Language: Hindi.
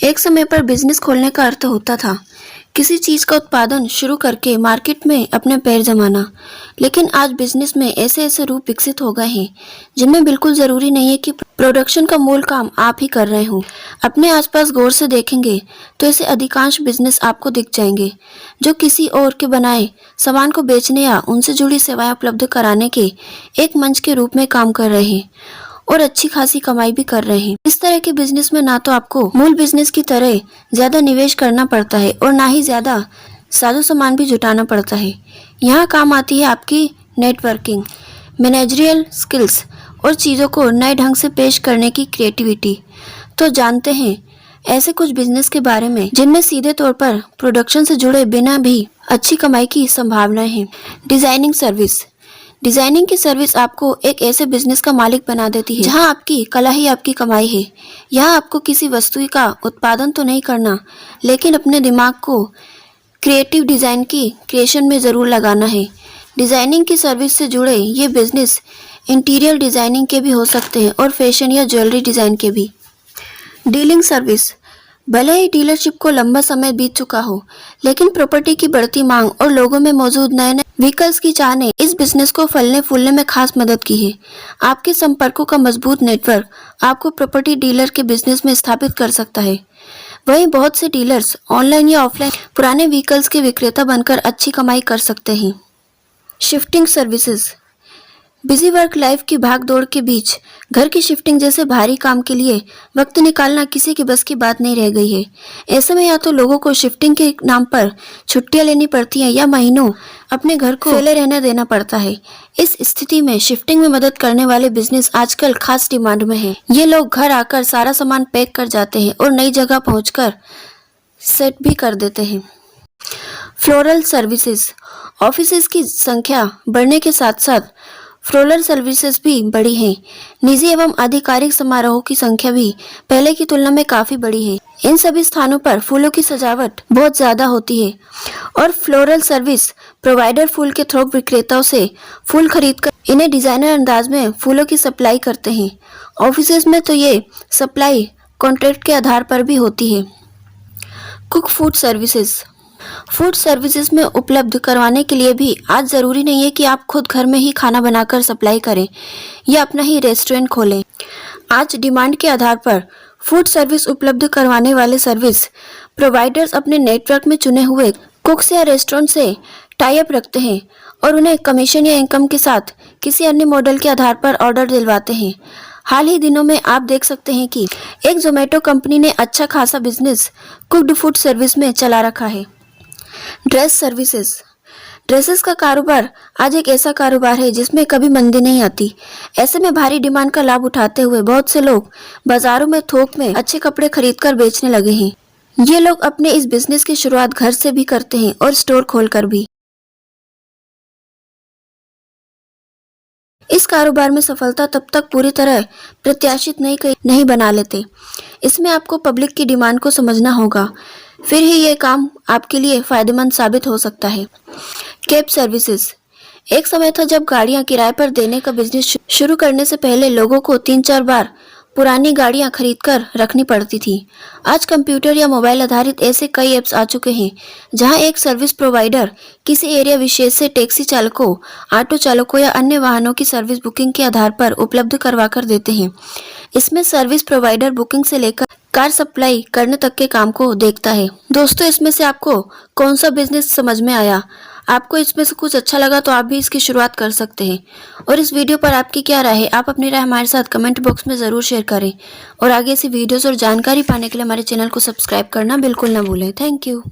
एक समय पर बिजनेस खोलने का अर्थ होता था किसी चीज का उत्पादन शुरू करके मार्केट में अपने पैर जमाना। लेकिन आज बिजनेस में ऐसे ऐसे रूप विकसित हो गए हैं जिनमें बिल्कुल जरूरी नहीं है कि प्रोडक्शन का मूल काम आप ही कर रहे हो। अपने आसपास गौर से देखेंगे तो ऐसे अधिकांश बिजनेस आपको दिख जाएंगे जो किसी और के बनाए सामान को बेचने या उनसे जुड़ी सेवाएं उपलब्ध कराने के एक मंच के रूप में काम कर रहे हैं और अच्छी खासी कमाई भी कर रहे हैं। इस तरह के बिजनेस में ना तो आपको मूल बिजनेस की तरह ज्यादा निवेश करना पड़ता है और ना ही ज्यादा साजो सामान भी जुटाना पड़ता है। यहाँ काम आती है आपकी नेटवर्किंग, मैनेजरियल स्किल्स और चीज़ों को नए ढंग से पेश करने की क्रिएटिविटी। तो जानते हैं ऐसे कुछ बिजनेस के बारे में जिनमें सीधे तौर पर प्रोडक्शन से जुड़े बिना भी अच्छी कमाई की संभावनाएं हैं। Designing service. डिजाइनिंग की सर्विस आपको एक ऐसे बिजनेस का मालिक बना देती है जहां आपकी कला ही आपकी कमाई है। यहाँ आपको किसी वस्तु का उत्पादन तो नहीं करना, लेकिन अपने दिमाग को क्रिएटिव डिजाइन की क्रिएशन में जरूर लगाना है। डिजाइनिंग की सर्विस से जुड़े ये बिजनेस इंटीरियर डिजाइनिंग के भी हो सकते हैं और फैशन या ज्वेलरी डिजाइन के भी। Dealing service. भले ही डीलरशिप को लंबा समय बीत चुका हो, लेकिन प्रॉपर्टी की बढ़ती मांग और लोगों में मौजूद नए नए व्हीकल्स की चाह ने इस बिजनेस को फलने फूलने में खास मदद की है। आपके संपर्कों का मजबूत नेटवर्क आपको प्रॉपर्टी डीलर के बिजनेस में स्थापित कर सकता है। वहीं बहुत से डीलर्स ऑनलाइन या ऑफलाइन पुराने व्हीकल्स के विक्रेता बनकर अच्छी कमाई कर सकते हैं। Shifting services. Busy work life की भाग दौड़ के बीच घर की शिफ्टिंग जैसे भारी काम के लिए वक्त निकालना किसी के बस की बात नहीं रह गई है। ऐसे में या तो लोगों को शिफ्टिंग के नाम पर छुट्टियां लेनी पड़ती हैं या महीनों अपने घर को फैले रहने देना पड़ता है। इस स्थिति में शिफ्टिंग में मदद करने वाले बिजनेस आजकल खास डिमांड में है। ये लोग घर आकर सारा सामान पैक कर जाते हैं और नई जगह पहुंचकर सेट भी कर देते हैं। Floral services. ऑफिसेज की संख्या बढ़ने के साथ साथ फ्लोरल सर्विसेज भी बढ़ी हैं। निजी एवं आधिकारिक समारोहों की संख्या भी पहले की तुलना में काफी बढ़ी है। इन सभी स्थानों पर फूलों की सजावट बहुत ज्यादा होती है और फ्लोरल सर्विस प्रोवाइडर फूल के थोक विक्रेताओं से फूल खरीदकर इन्हें डिजाइनर अंदाज में फूलों की सप्लाई करते हैं। ऑफिसेज में तो ये सप्लाई कॉन्ट्रैक्ट के आधार पर भी होती है। Cook food services. Food services में उपलब्ध करवाने के लिए भी आज जरूरी नहीं है कि आप खुद घर में ही खाना बनाकर सप्लाई करें या अपना ही रेस्टोरेंट खोलें। आज डिमांड के आधार पर फूड सर्विस उपलब्ध करवाने वाले सर्विस प्रोवाइडर्स अपने नेटवर्क में चुने हुए कुक्स या रेस्टोरेंट से टाई अप रखते हैं और उन्हें कमीशन या इनकम के साथ किसी अन्य मॉडल के आधार पर ऑर्डर दिलवाते हैं। हाल ही दिनों में आप देख सकते हैं कि एक जोमेटो कंपनी ने अच्छा खासा बिजनेस कुक्ड फूड सर्विस में चला रखा है। Dress services. ड्रेसेस का कारोबार आज एक ऐसा कारोबार है जिसमें कभी मंदी नहीं आती। ऐसे में भारी डिमांड का लाभ उठाते हुए बहुत से लोग बाजारों में थोक में अच्छे कपड़े खरीदकर बेचने लगे हैं। ये लोग अपने इस बिजनेस की शुरुआत घर से भी करते हैं और स्टोर खोलकर भी। इस कारोबार में सफलता तब तक पूरी तरह प्रत्याशित नहीं बना लेते। इसमें आपको पब्लिक की डिमांड को समझना होगा, फिर ही ये काम आपके लिए फायदेमंद साबित हो सकता है। Cab services. एक समय था जब गाड़ियां किराए पर देने का बिजनेस शुरू करने से पहले लोगों को 3-4 बार पुरानी गाड़ियां खरीदकर रखनी पड़ती थी। आज कंप्यूटर या मोबाइल आधारित ऐसे कई ऐप्स आ चुके हैं जहां एक सर्विस प्रोवाइडर किसी एरिया विशेष से टैक्सी चालकों, ऑटो चालकों या अन्य वाहनों की सर्विस बुकिंग के आधार पर उपलब्ध करवा कर देते हैं। इसमें सर्विस प्रोवाइडर बुकिंग से लेकर कार सप्लाई करने तक के काम को देखता है। दोस्तों, इसमें से आपको कौन सा बिजनेस समझ में आया? आपको इसमें से कुछ अच्छा लगा तो आप भी इसकी शुरुआत कर सकते हैं। और इस वीडियो पर आपकी क्या राय है? आप अपनी राय हमारे साथ कमेंट बॉक्स में ज़रूर शेयर करें और आगे ऐसी वीडियोस और जानकारी पाने के लिए हमारे चैनल को सब्सक्राइब करना बिल्कुल ना भूलें। Thank you.